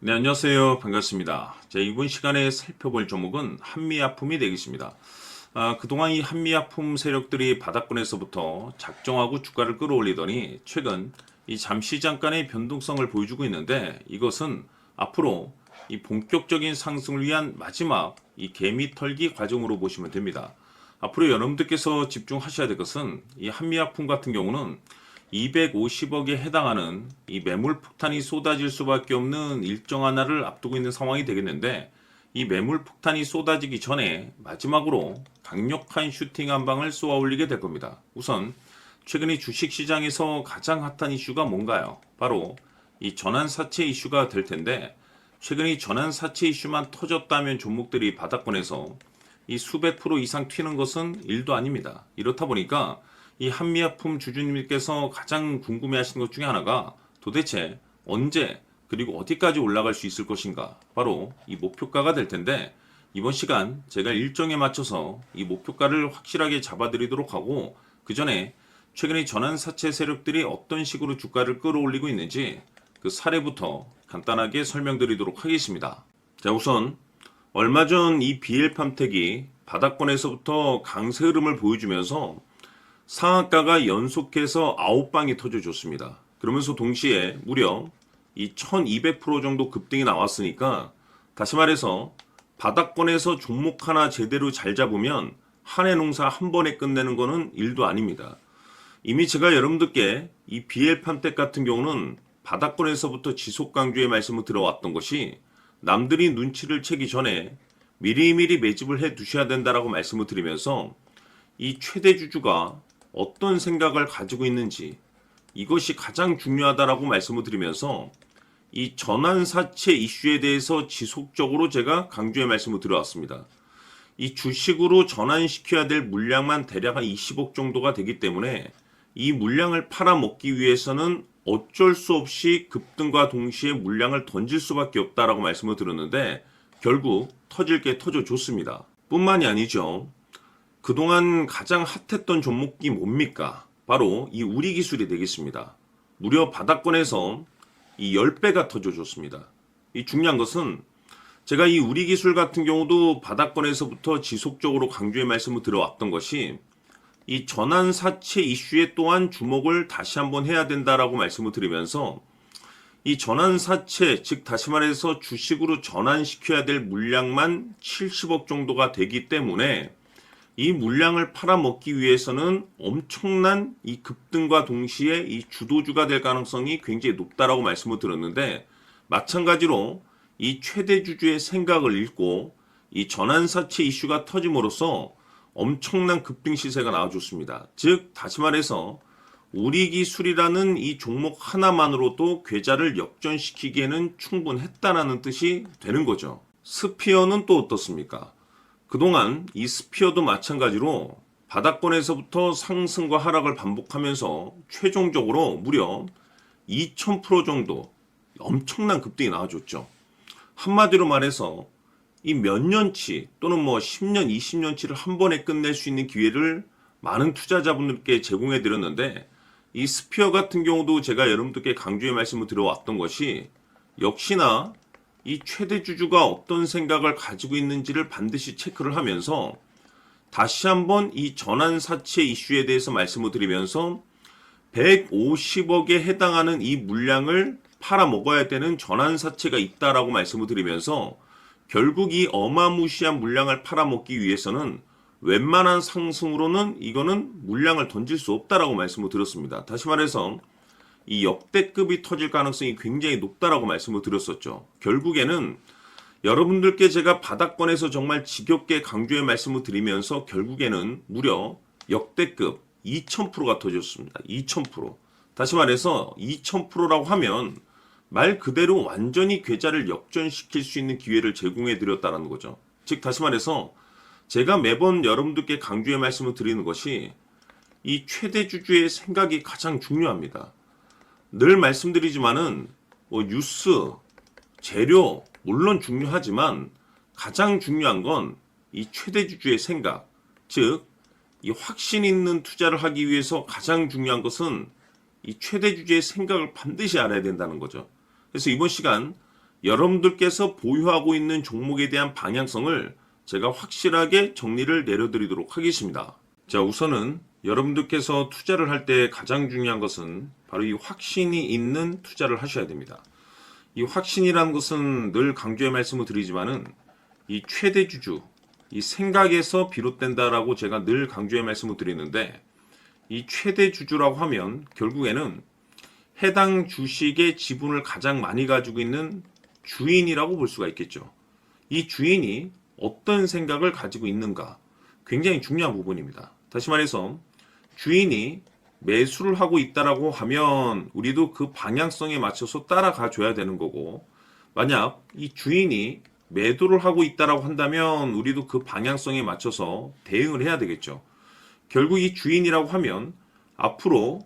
네, 안녕하세요. 반갑습니다. 자, 이번 시간에 살펴볼 종목은 한미아품이 되겠습니다. 그동안 이 한미아품 세력들이 바닥권에서부터 작정하고 주가를 끌어올리더니 최근 이 잠시 잠깐의 변동성을 보여주고 있는데, 이것은 앞으로 이 본격적인 상승을 위한 마지막 이 개미 털기 과정으로 보시면 됩니다. 앞으로 여러분들께서 집중하셔야 될 것은 이 한미아품 같은 경우는 250억에 해당하는 이 매물 폭탄이 쏟아질 수밖에 없는 일정 하나를 앞두고 있는 상황이 되겠는데, 이 매물 폭탄이 쏟아지기 전에 마지막으로 강력한 슈팅 한 방을 쏘아 올리게 될 겁니다. 우선 최근 이 주식시장에서 가장 핫한 이슈가 뭔가요? 바로 이 전환사채 이슈가 될 텐데, 최근 이 전환사채 이슈만 터졌다면 종목들이 바닥권에서 이 수백 프로 이상 튀는 것은 일도 아닙니다. 이렇다 보니까 이 한미아품 주주님께서 가장 궁금해하시는 것 중에 하나가 도대체 언제 그리고 어디까지 올라갈 수 있을 것인가, 바로 이 목표가가 될 텐데, 이번 시간 제가 일정에 맞춰서 이 목표가를 확실하게 잡아드리도록 하고, 그 전에 최근에 전환사채 세력들이 어떤 식으로 주가를 끌어올리고 있는지 그 사례부터 간단하게 설명드리도록 하겠습니다. 자, 우선 얼마 전 이 BL팜텍이 바닥권에서부터 강세 흐름을 보여주면서 상한가가 연속해서 9방이 터져줬습니다. 그러면서 동시에 무려 이 1200% 정도 급등이 나왔으니까, 다시 말해서 바닥권에서 종목 하나 제대로 잘 잡으면 한 해 농사 한 번에 끝내는 거는 일도 아닙니다. 이미 제가 여러분들께 이 BL팜텍 같은 경우는 바닥권에서부터 지속 강조의 말씀을 들어왔던 것이, 남들이 눈치를 채기 전에 미리미리 매집을 해 두셔야 된다라고 말씀을 드리면서, 이 최대 주주가 어떤 생각을 가지고 있는지 이것이 가장 중요하다라고 말씀을 드리면서, 이 전환사채 이슈에 대해서 지속적으로 제가 강조의 말씀을 드려왔습니다. 이 주식으로 전환시켜야 될 물량만 대략 한 20억 정도가 되기 때문에 이 물량을 팔아먹기 위해서는 어쩔 수 없이 급등과 동시에 물량을 던질 수밖에 없다라고 말씀을 드렸는데, 결국 터질 게 터져줬습니다. 뿐만이 아니죠. 그동안 가장 핫했던 종목이 뭡니까? 바로 이 우리기술이 되겠습니다. 무려 바닥권에서 이 10배가 터져줬습니다. 이 중요한 것은 제가 이 우리기술 같은 경우도 바닥권에서부터 지속적으로 강조의 말씀을 들어왔던 것이, 이 전환사채 이슈에 또한 주목을 다시 한번 해야 된다라고 말씀을 드리면서, 이 전환사채, 즉 다시 말해서 주식으로 전환시켜야 될 물량만 70억 정도가 되기 때문에 이 물량을 팔아먹기 위해서는 엄청난 이 급등과 동시에 이 주도주가 될 가능성이 굉장히 높다라고 말씀을 드렸는데, 마찬가지로 이 최대 주주의 생각을 읽고 이 전환사채 이슈가 터짐으로써 엄청난 급등 시세가 나와줬습니다. 즉 다시 말해서 우리기술이라는 이 종목 하나만으로도 계좌를 역전시키기에는 충분했다라는 뜻이 되는 거죠. 스피어는 또 어떻습니까? 그동안 이 스피어도 마찬가지로 바닥권에서부터 상승과 하락을 반복하면서 최종적으로 무려 2000% 정도 엄청난 급등이 나와줬죠. 한마디로 말해서 이 몇 년치 또는 뭐 10년, 20년치를 한 번에 끝낼 수 있는 기회를 많은 투자자분들께 제공해 드렸는데, 이 스피어 같은 경우도 제가 여러분들께 강조의 말씀을 드려왔던 것이, 역시나 이 최대 주주가 어떤 생각을 가지고 있는지를 반드시 체크를 하면서 다시 한번 이 전환사채 이슈에 대해서 말씀을 드리면서 150억에 해당하는 이 물량을 팔아먹어야 되는 전환사채가 있다라고 말씀을 드리면서, 결국 이 어마무시한 물량을 팔아먹기 위해서는 웬만한 상승으로는 이거는 물량을 던질 수 없다라고 말씀을 드렸습니다. 다시 말해서 이 역대급이 터질 가능성이 굉장히 높다라고 말씀을 드렸었죠. 결국에는 여러분들께 제가 바닥권에서 정말 지겹게 강조의 말씀을 드리면서 결국에는 무려 역대급 2000%가 터졌습니다. 2000%. 다시 말해서 2000%라고 하면 말 그대로 완전히 계좌를 역전시킬 수 있는 기회를 제공해 드렸다는 거죠. 즉 다시 말해서 제가 매번 여러분들께 강조의 말씀을 드리는 것이, 이 최대 주주의 생각이 가장 중요합니다. 늘 말씀드리지만은 뭐 뉴스, 재료 물론 중요하지만 가장 중요한 건 이 최대 주주의 생각, 즉 이 확신 있는 투자를 하기 위해서 가장 중요한 것은 이 최대 주주의 생각을 반드시 알아야 된다는 거죠. 그래서 이번 시간 여러분들께서 보유하고 있는 종목에 대한 방향성을 제가 확실하게 정리를 내려드리도록 하겠습니다. 자, 우선은 여러분들께서 투자를 할 때 가장 중요한 것은 바로 이 확신이 있는 투자를 하셔야 됩니다. 이 확신이라는 것은 늘 강조의 말씀을 드리지만은 이 최대 주주, 이 생각에서 비롯된다라고 제가 늘 강조의 말씀을 드리는데, 이 최대 주주라고 하면 결국에는 해당 주식의 지분을 가장 많이 가지고 있는 주인이라고 볼 수가 있겠죠. 이 주인이 어떤 생각을 가지고 있는가, 굉장히 중요한 부분입니다. 다시 말해서 주인이 매수를 하고 있다라고 하면 우리도 그 방향성에 맞춰서 따라가 줘야 되는 거고, 만약 이 주인이 매도를 하고 있다라고 한다면 우리도 그 방향성에 맞춰서 대응을 해야 되겠죠. 결국 이 주인이라고 하면 앞으로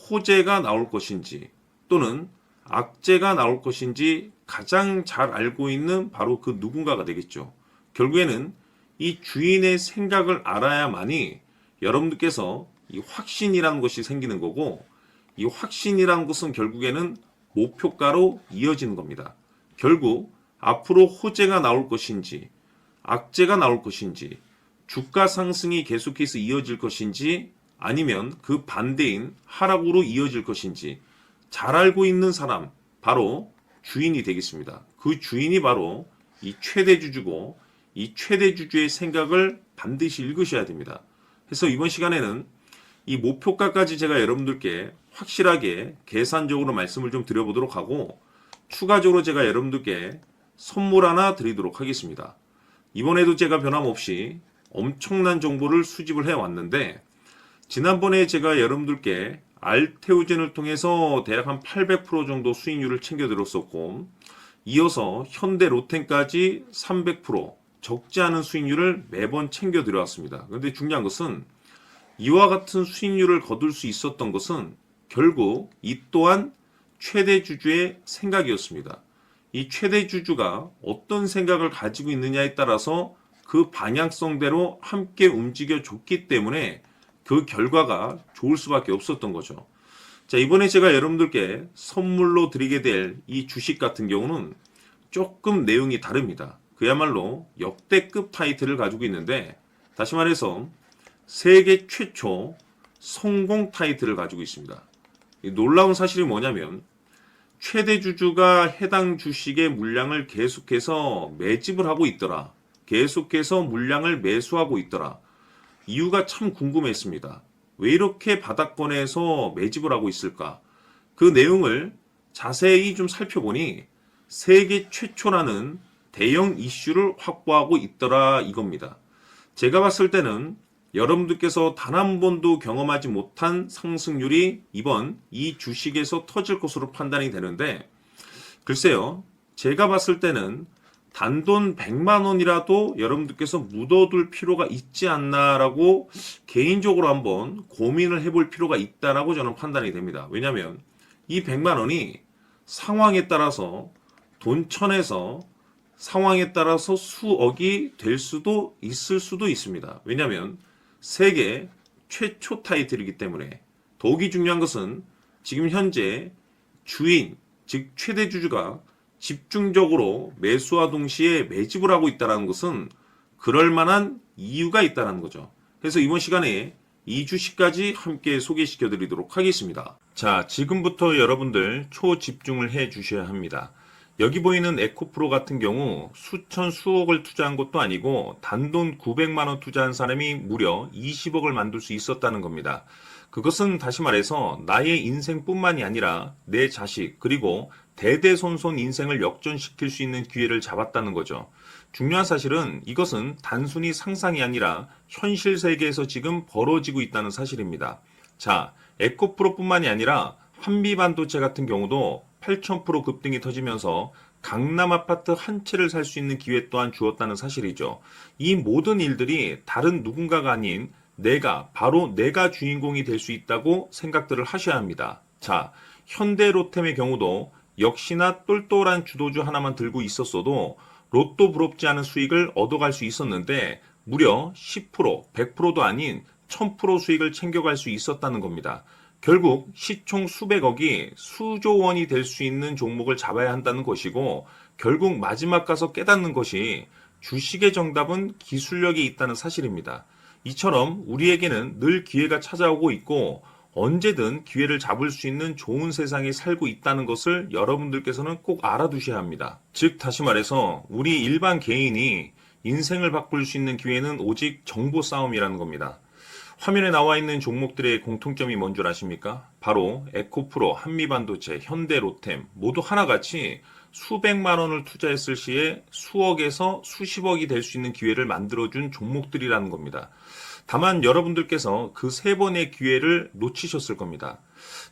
호재가 나올 것인지 또는 악재가 나올 것인지 가장 잘 알고 있는 바로 그 누군가가 되겠죠. 결국에는 이 주인의 생각을 알아야만이 여러분들께서 이 확신이라는 것이 생기는 거고, 이 확신이라는 것은 결국에는 목표가로 이어지는 겁니다. 결국 앞으로 호재가 나올 것인지 악재가 나올 것인지 주가 상승이 계속해서 이어질 것인지 아니면 그 반대인 하락으로 이어질 것인지 잘 알고 있는 사람, 바로 주인이 되겠습니다. 그 주인이 바로 이 최대 주주고, 이 최대 주주의 생각을 반드시 읽으셔야 됩니다. 그래서 이번 시간에는 이 목표가까지 제가 여러분들께 확실하게 계산적으로 말씀을 좀 드려보도록 하고, 추가적으로 제가 여러분들께 선물 하나 드리도록 하겠습니다. 이번에도 제가 변함없이 엄청난 정보를 수집을 해왔는데, 지난번에 제가 여러분들께 알테오젠을 통해서 대략 한 800% 정도 수익률을 챙겨드렸었고, 이어서 현대 로텐까지 300% 적지 않은 수익률을 매번 챙겨드려왔습니다. 그런데 중요한 것은 이와 같은 수익률을 거둘 수 있었던 것은 결국 이 또한 최대 주주의 생각이었습니다. 이 최대 주주가 어떤 생각을 가지고 있느냐에 따라서 그 방향성대로 함께 움직여 줬기 때문에 그 결과가 좋을 수밖에 없었던 거죠. 자, 이번에 제가 여러분들께 선물로 드리게 될 이 주식 같은 경우는 조금 내용이 다릅니다. 그야말로 역대급 타이틀을 가지고 있는데, 다시 말해서 세계 최초 성공 타이틀을 가지고 있습니다. 이 놀라운 사실이 뭐냐면 최대 주주가 해당 주식의 물량을 계속해서 매집을 하고 있더라. 계속해서 물량을 매수하고 있더라. 이유가 참 궁금했습니다. 왜 이렇게 바닥권에서 매집을 하고 있을까? 그 내용을 자세히 좀 살펴보니 세계 최초라는 대형 이슈를 확보하고 있더라 이겁니다. 제가 봤을 때는 여러분들께서 단 한 번도 경험하지 못한 상승률이 이번 이 주식에서 터질 것으로 판단이 되는데, 글쎄요, 제가 봤을 때는 단돈 100만 원이라도 여러분들께서 묻어둘 필요가 있지 않나라고 개인적으로 한번 고민을 해볼 필요가 있다라고 저는 판단이 됩니다. 왜냐하면 이 100만 원이 상황에 따라서 돈천에서 상황에 따라서 수억이 될 수도 있을 수도 있습니다. 왜냐하면 세계 최초 타이틀이기 때문에. 더욱이 중요한 것은 지금 현재 주인, 즉 최대 주주가 집중적으로 매수와 동시에 매집을 하고 있다는 것은 그럴 만한 이유가 있다는 거죠. 그래서 이번 시간에 이 주식까지 함께 소개시켜 드리도록 하겠습니다. 자, 지금부터 여러분들 초집중을 해 주셔야 합니다. 여기 보이는 에코프로 같은 경우 수천 수억을 투자한 것도 아니고 단돈 900만 원 투자한 사람이 무려 20억을 만들 수 있었다는 겁니다. 그것은 다시 말해서 나의 인생뿐만이 아니라 내 자식 그리고 대대손손 인생을 역전시킬 수 있는 기회를 잡았다는 거죠. 중요한 사실은 이것은 단순히 상상이 아니라 현실 세계에서 지금 벌어지고 있다는 사실입니다. 자, 에코프로뿐만이 아니라 한미반도체 같은 경우도 8,000% 급등이 터지면서 강남 아파트 한 채를 살 수 있는 기회 또한 주었다는 사실이죠. 이 모든 일들이 다른 누군가가 아닌 바로 내가 주인공이 될 수 있다고 생각들을 하셔야 합니다. 자, 현대로템의 경우도 역시나 똘똘한 주도주 하나만 들고 있었어도 로또 부럽지 않은 수익을 얻어갈 수 있었는데 무려 10%, 100%도 아닌 1000% 수익을 챙겨갈 수 있었다는 겁니다. 결국 시총 수백억이 수조 원이 될 수 있는 종목을 잡아야 한다는 것이고, 결국 마지막 가서 깨닫는 것이 주식의 정답은 기술력에 있다는 사실입니다. 이처럼 우리에게는 늘 기회가 찾아오고 있고 언제든 기회를 잡을 수 있는 좋은 세상에 살고 있다는 것을 여러분들께서는 꼭 알아두셔야 합니다. 즉 다시 말해서 우리 일반 개인이 인생을 바꿀 수 있는 기회는 오직 정보 싸움이라는 겁니다. 화면에 나와 있는 종목들의 공통점이 뭔 줄 아십니까? 바로 에코프로, 한미반도체, 현대로템 모두 하나같이 수백만 원을 투자했을 시에 수억에서 수십억이 될 수 있는 기회를 만들어준 종목들이라는 겁니다. 다만 여러분들께서 그 세 번의 기회를 놓치셨을 겁니다.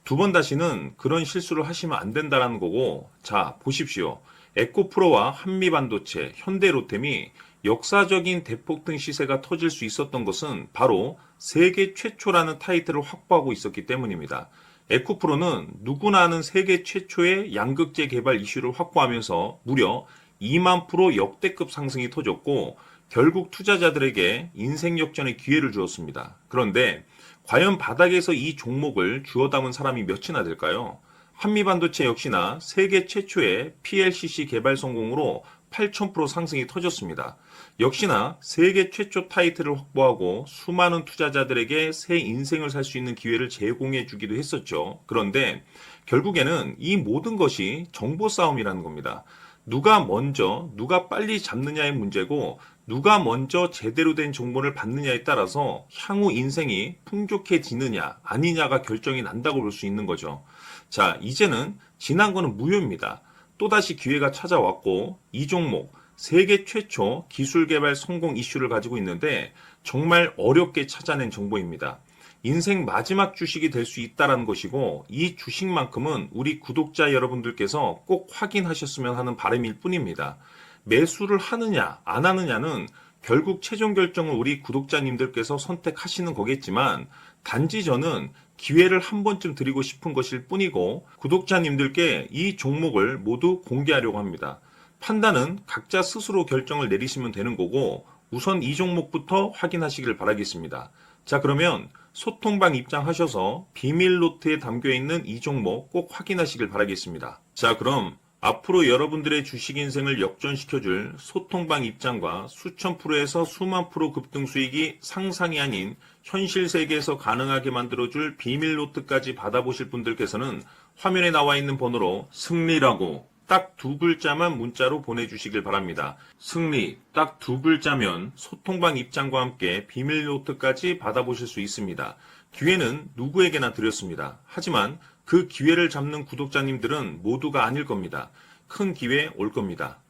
두 번 다시는 그런 실수를 하시면 안 된다는 거고, 자, 보십시오. 에코프로와 한미반도체, 현대로템이 역사적인 대폭등 시세가 터질 수 있었던 것은 바로 세계 최초라는 타이틀을 확보하고 있었기 때문입니다. 에코프로는 누구나 아는 세계 최초의 양극재 개발 이슈를 확보하면서 무려 2만 프로 역대급 상승이 터졌고 결국 투자자들에게 인생 역전의 기회를 주었습니다. 그런데 과연 바닥에서 이 종목을 주워 담은 사람이 몇이나 될까요? 한미반도체 역시나 세계 최초의 PLCC 개발 성공으로 8,000% 상승이 터졌습니다. 역시나 세계 최초 타이틀을 확보하고 수많은 투자자들에게 새 인생을 살 수 있는 기회를 제공해 주기도 했었죠. 그런데 결국에는 이 모든 것이 정보 싸움이라는 겁니다. 누가 먼저, 누가 빨리 잡느냐의 문제고 누가 먼저 제대로 된 정보를 받느냐에 따라서 향후 인생이 풍족해지느냐 아니냐가 결정이 난다고 볼 수 있는 거죠. 자, 이제는 지난 거는 무효입니다. 또다시 기회가 찾아왔고 이 종목 세계 최초 기술 개발 성공 이슈를 가지고 있는데 정말 어렵게 찾아낸 정보입니다. 인생 마지막 주식이 될 수 있다는 것이고 이 주식만큼은 우리 구독자 여러분들께서 꼭 확인하셨으면 하는 바람일 뿐입니다. 매수를 하느냐 안 하느냐는 결국 최종 결정을 우리 구독자님들께서 선택하시는 거겠지만 단지 저는 기회를 한 번쯤 드리고 싶은 것일 뿐이고 구독자님들께 이 종목을 모두 공개하려고 합니다. 판단은 각자 스스로 결정을 내리시면 되는 거고 우선 이 종목부터 확인하시길 바라겠습니다. 자, 그러면 소통방 입장하셔서 비밀 노트에 담겨있는 이 종목 꼭 확인하시길 바라겠습니다. 자, 그럼 앞으로 여러분들의 주식 인생을 역전시켜줄 소통방 입장과 수천 프로에서 수만 프로 급등 수익이 상상이 아닌 현실 세계에서 가능하게 만들어줄 비밀 노트까지 받아보실 분들께서는 화면에 나와 있는 번호로 승리라고 딱 두 글자만 문자로 보내주시길 바랍니다. 승리 딱 두 글자면 소통방 입장과 함께 비밀 노트까지 받아보실 수 있습니다. 기회는 누구에게나 드렸습니다. 하지만 그 기회를 잡는 구독자님들은 모두가 아닐 겁니다. 큰 기회 올 겁니다.